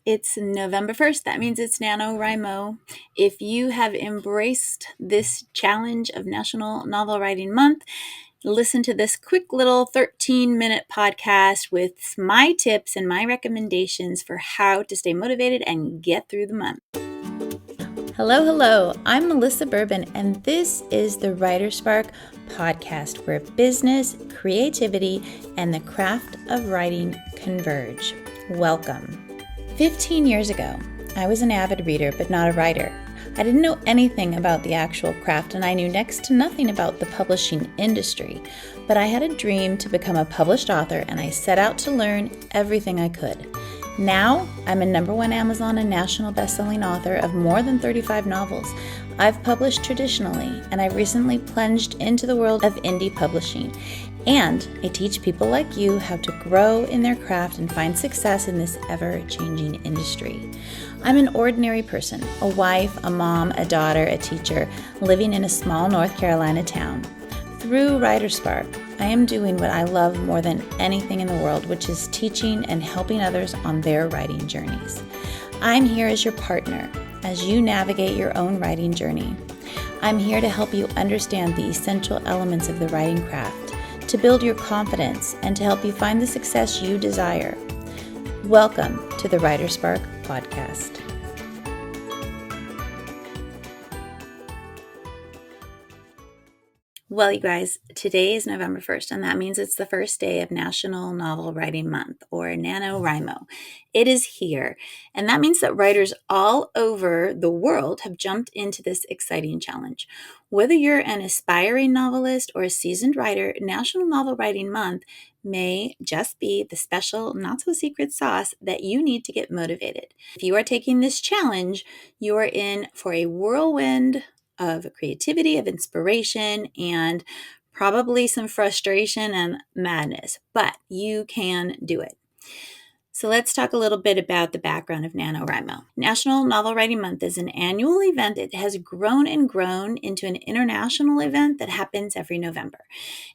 It's November 1st. That means it's NaNoWriMo. If you have embraced this challenge of National Novel Writing Month, listen to this quick little 13-minute podcast with my tips and my recommendations for how to stay motivated and get through the month. Hello. I'm Melissa Bourbon, and this is the WriterSpark podcast, where business, creativity, and the craft of writing converge. Welcome. 15 years ago, I was an avid reader, but not a writer. I didn't know anything about the actual craft, and I knew next to nothing about the publishing industry. But I had a dream to become a published author, and I set out to learn everything I could. Now, I'm a #1 Amazon and national best-selling author of more than 35 novels. I've published traditionally, and I've recently plunged into the world of indie publishing. And I teach people like you how to grow in their craft and find success in this ever-changing industry. I'm an ordinary person, a wife, a mom, a daughter, a teacher, living in a small North Carolina town. Through WriterSpark, I am doing what I love more than anything in the world, which is teaching and helping others on their writing journeys. I'm here as your partner as you navigate your own writing journey. I'm here to help you understand the essential elements of the writing craft, to build your confidence, and to help you find the success you desire. Welcome to the WriterSpark podcast. Well, you guys, today is November 1st, and that means it's the first day of National Novel Writing Month, or NaNoWriMo. It is here, and that means that writers all over the world have jumped into this exciting challenge. Whether you're an aspiring novelist or a seasoned writer, National Novel Writing Month may just be the special, not-so-secret sauce that you need to get motivated. If you are taking this challenge, you are in for a whirlwind of creativity, of inspiration, and probably some frustration and madness, but you can do it. So let's talk a little bit about the background of NaNoWriMo. National Novel Writing Month is an annual event. It has grown into an international event that happens every November.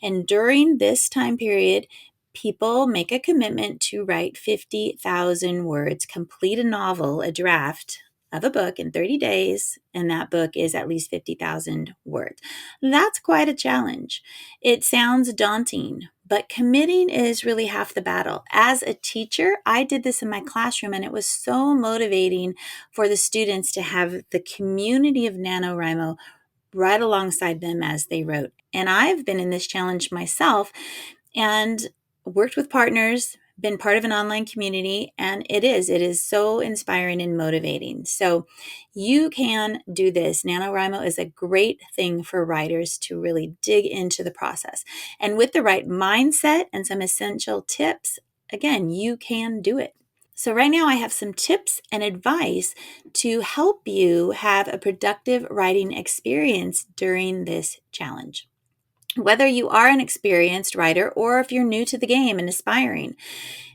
And during this time period, people make a commitment to write 50,000 words, complete a novel, a draft of a book in 30 days, and that book is at least 50,000 words. That's quite a challenge. It sounds daunting, but committing is really half the battle. As a teacher, I did this in my classroom, and it was so motivating for the students to have the community of NaNoWriMo right alongside them as they wrote. And I've been in this challenge myself and worked with partners, been part of an online community, and it is so inspiring and motivating. So you can do this. NaNoWriMo is a great thing for writers to really dig into the process. And with the right mindset and some essential tips, again, you can do it. So right now I have some tips and advice to help you have a productive writing experience during this challenge. Whether you are an experienced writer or if you're new to the game and aspiring,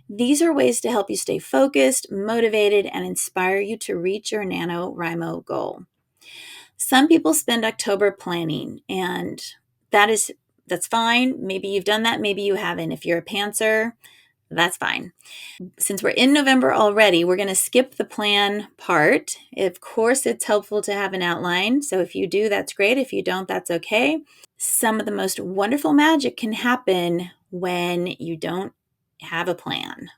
these are ways to help you stay focused, motivated, and inspire you to reach your NaNoWriMo goal. Some people spend October planning, and that's fine. Maybe you've done that, maybe you haven't. If you're a pantser, that's fine. Since we're in November already, we're going to skip the plan part. Of course, it's helpful to have an outline. So if you do, that's great. If you don't, that's okay. Some of the most wonderful magic can happen when you don't have a plan.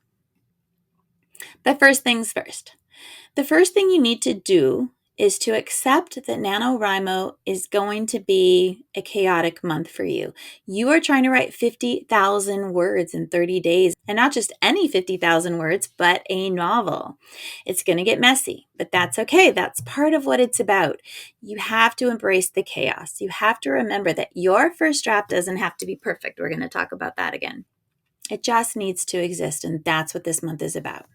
But first things first. The first thing you need to do is to accept that NaNoWriMo is going to be a chaotic month for you. You are trying to write 50,000 words in 30 days, and not just any 50,000 words, but a novel. It's going to get messy, but that's okay. That's part of what it's about. You have to embrace the chaos. You have to remember that your first draft doesn't have to be perfect. We're going to talk about that again. It just needs to exist, and that's what this month is about.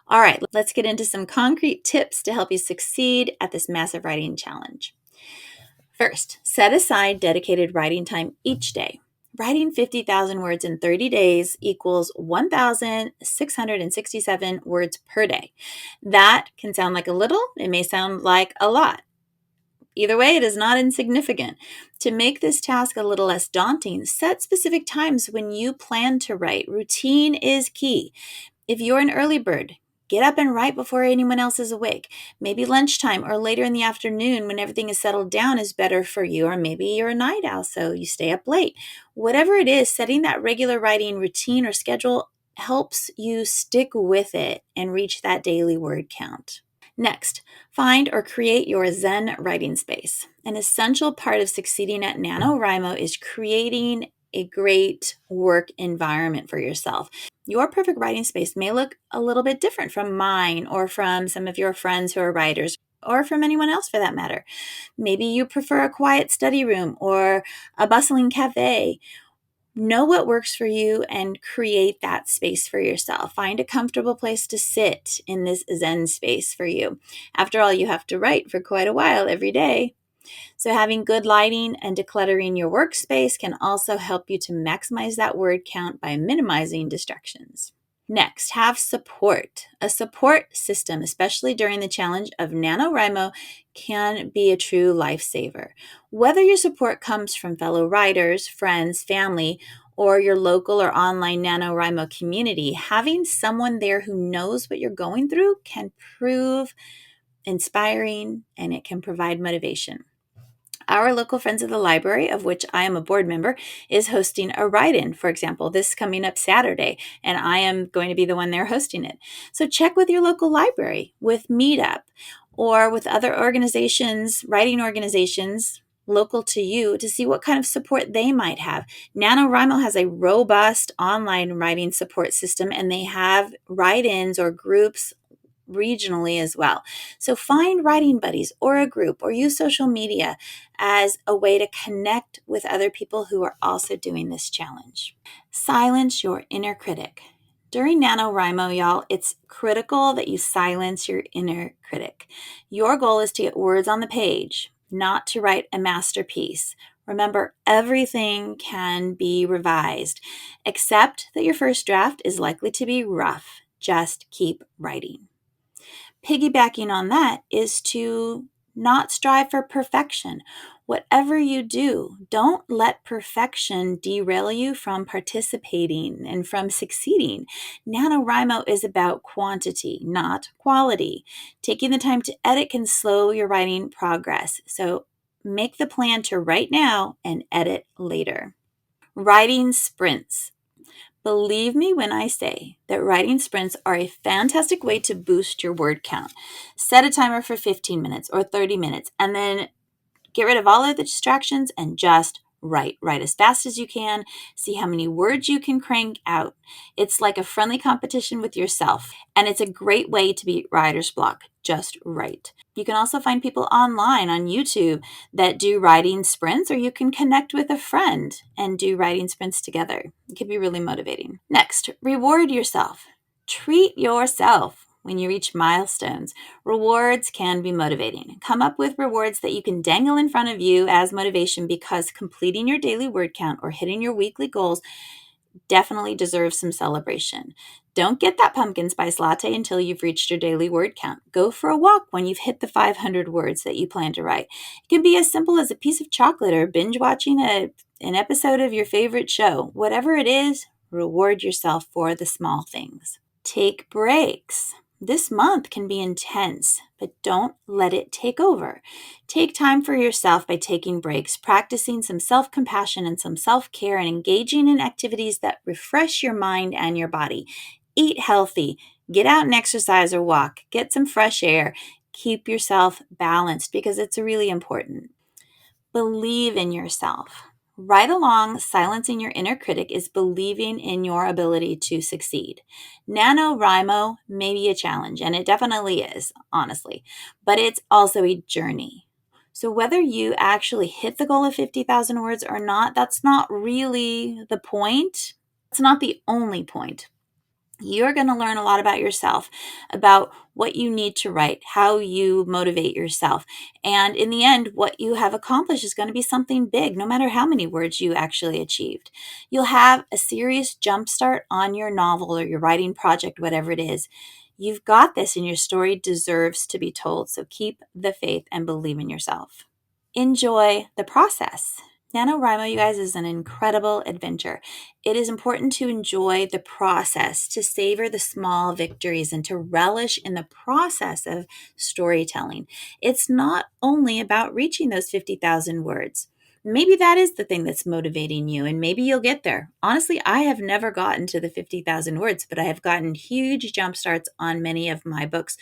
All right, let's get into some concrete tips to help you succeed at this massive writing challenge. First, set aside dedicated writing time each day. Writing 50,000 words in 30 days equals 1,667 words per day. That can sound like a little, it may sound like a lot. Either way, it is not insignificant. To make this task a little less daunting, set specific times when you plan to write. Routine is key. If you're an early bird, Get up and write before anyone else is awake. Maybe lunchtime or later in the afternoon when everything is settled down is better for you, or maybe you're a night owl, so you stay up late. Whatever it is, setting that regular writing routine or schedule helps you stick with it and reach that daily word count. Next, find or create your Zen writing space. An essential part of succeeding at NaNoWriMo is creating a great work environment for yourself. Your perfect writing space may look a little bit different from mine or from some of your friends who are writers, or from anyone else for that matter. Maybe you prefer a quiet study room or a bustling cafe. Know what works for you and create that space for yourself. Find a comfortable place to sit in this Zen space for you. After all, you have to write for quite a while every day. So having good lighting and decluttering your workspace can also help you to maximize that word count by minimizing distractions. Next, have support. A support system, especially during the challenge of NaNoWriMo, can be a true lifesaver. Whether your support comes from fellow writers, friends, family, or your local or online NaNoWriMo community, having someone there who knows what you're going through can prove inspiring, and it can provide motivation. Our local Friends of the Library, of which I am a board member, is hosting a write-in, for example, this coming up Saturday, and I am going to be the one there hosting it. So check with your local library, with Meetup, or with other organizations, writing organizations local to you, to see what kind of support they might have. NaNoWriMo has a robust online writing support system, and they have write-ins or groups regionally as well. So find writing buddies or a group, or use social media as a way to connect with other people who are also doing this challenge. Silence your inner critic. During NaNoWriMo, y'all, it's critical that you silence your inner critic. Your goal is to get words on the page, not to write a masterpiece. Remember, everything can be revised. Accept that your first draft is likely to be rough. Just keep writing. Piggybacking on that is to not strive for perfection. Whatever you do, don't let perfection derail you from participating and from succeeding. NaNoWriMo is about quantity, not quality. Taking the time to edit can slow your writing progress. So make the plan to write now and edit later. Writing sprints. Believe me when I say that writing sprints are a fantastic way to boost your word count. Set a timer for 15 minutes or 30 minutes, and then get rid of all of the distractions and just write. Write as fast as you can. See how many words you can crank out. It's like a friendly competition with yourself, and it's a great way to beat writer's block. Just write. You can also find people online on YouTube that do writing sprints, or you can connect with a friend and do writing sprints together. It can be really motivating. Next, reward yourself. Treat yourself when you reach milestones. Rewards can be motivating. Come up with rewards that you can dangle in front of you as motivation, because completing your daily word count or hitting your weekly goals definitely deserves some celebration. Don't get that pumpkin spice latte until you've reached your daily word count. Go for a walk when you've hit the 500 words that you plan to write. It can be as simple as a piece of chocolate or binge watching an episode of your favorite show. Whatever it is, reward yourself for the small things. Take breaks. This month can be intense, but don't let it take over. Take time for yourself by taking breaks, practicing some self-compassion and some self-care, and engaging in activities that refresh your mind and your body. Eat healthy. Get out and exercise or walk. Get some fresh air. Keep yourself balanced, because it's really important. Believe in yourself. Right along silencing your inner critic is believing in your ability to succeed. NaNoWriMo may be a challenge, and it definitely is, honestly, but it's also a journey. So whether you actually hit the goal of 50,000 words or not, that's not really the point. It's not the only point. You're going to learn a lot about yourself, about what you need to write, how you motivate yourself. And in the end, what you have accomplished is going to be something big, no matter how many words you actually achieved. You'll have a serious jumpstart on your novel or your writing project, whatever it is. You've got this, and your story deserves to be told. So keep the faith and believe in yourself. Enjoy the process. NaNoWriMo, you guys, is an incredible adventure. It is important to enjoy the process, to savor the small victories, and to relish in the process of storytelling. It's not only about reaching those 50,000 words. Maybe that is the thing that's motivating you, and maybe you'll get there. Honestly, I have never gotten to the 50,000 words, but I have gotten huge jump starts on many of my books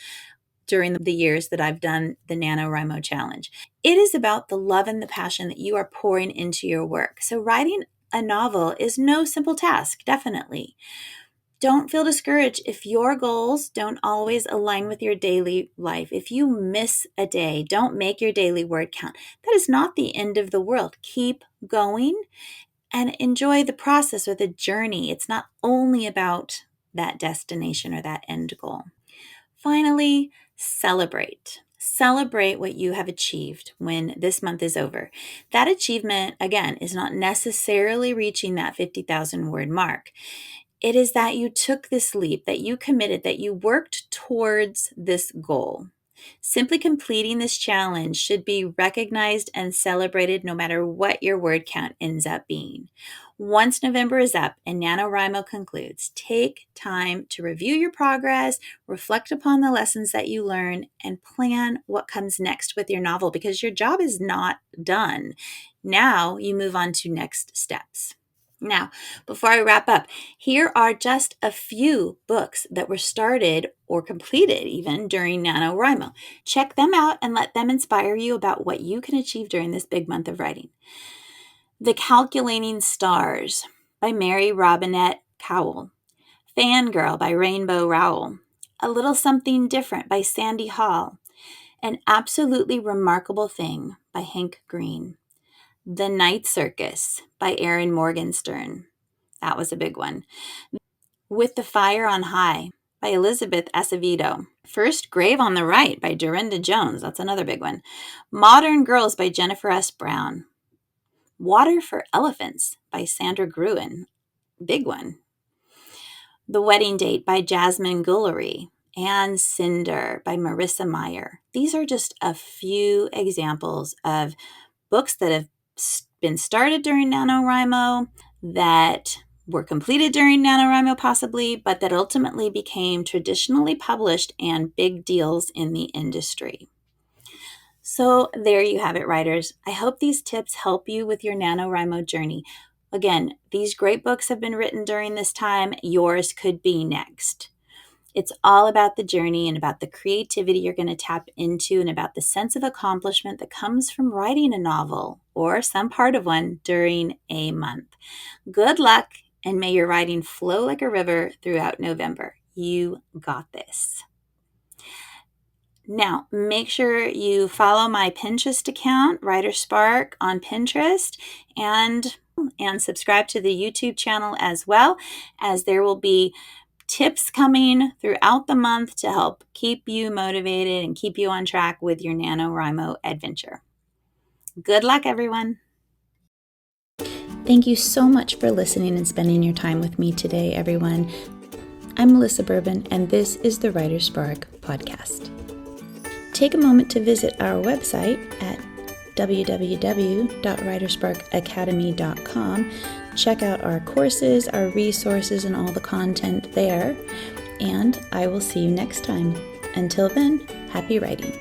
during the years that I've done the NaNoWriMo challenge. It is about the love and the passion that you are pouring into your work. So writing a novel is no simple task, definitely. Don't feel discouraged if your goals don't always align with your daily life. If you miss a day, don't make your daily word count. That is not the end of the world. Keep going and enjoy the process or the journey. It's not only about that destination or that end goal. Finally, celebrate. Celebrate what you have achieved when this month is over. That achievement, again, is not necessarily reaching that 50,000 word mark. It is that you took this leap, that you committed, that you worked towards this goal. Simply completing this challenge should be recognized and celebrated no matter what your word count ends up being. Once November is up and NaNoWriMo concludes, take time to review your progress, reflect upon the lessons that you learn, and plan what comes next with your novel, because your job is not done. Now you move on to next steps. Now, before I wrap up, here are just a few books that were started or completed even during NaNoWriMo. Check them out and let them inspire you about what you can achieve during this big month of writing. The Calculating Stars by Mary Robinette Kowal. Fangirl by Rainbow Rowell. A Little Something Different by Sandy Hall. An Absolutely Remarkable Thing by Hank Green. The Night Circus by Erin Morgenstern. That was a big one. With the Fire on High by Elizabeth Acevedo. First Grave on the Right by Dorinda Jones. That's another big one. Modern Girls by Jennifer S. Brown. Water for Elephants by Sandra Gruen. Big one. The Wedding Date by Jasmine Guillory. And Cinder by Marissa Meyer. These are just a few examples of books that have been started during NaNoWriMo, that were completed during NaNoWriMo possibly, but that ultimately became traditionally published and big deals in the industry. So there you have it, writers. I hope these tips help you with your NaNoWriMo journey. Again, these great books have been written during this time. Yours could be next. It's all about the journey and about the creativity you're going to tap into and about the sense of accomplishment that comes from writing a novel or some part of one during a month. Good luck, and may your writing flow like a river throughout November. You got this. Now, make sure you follow my Pinterest account, WriterSpark, on Pinterest, and subscribe to the YouTube channel as well, as there will be tips coming throughout the month to help keep you motivated and keep you on track with your NaNoWriMo adventure. Good luck, everyone. Thank you so much for listening and spending your time with me today, everyone. I'm Melissa Bourbon, and this is the WriterSpark podcast. Take a moment to visit our website at www.writersparkacademy.com. Check out our courses, our resources, and all the content there. And I will see you next time. Until then, happy writing.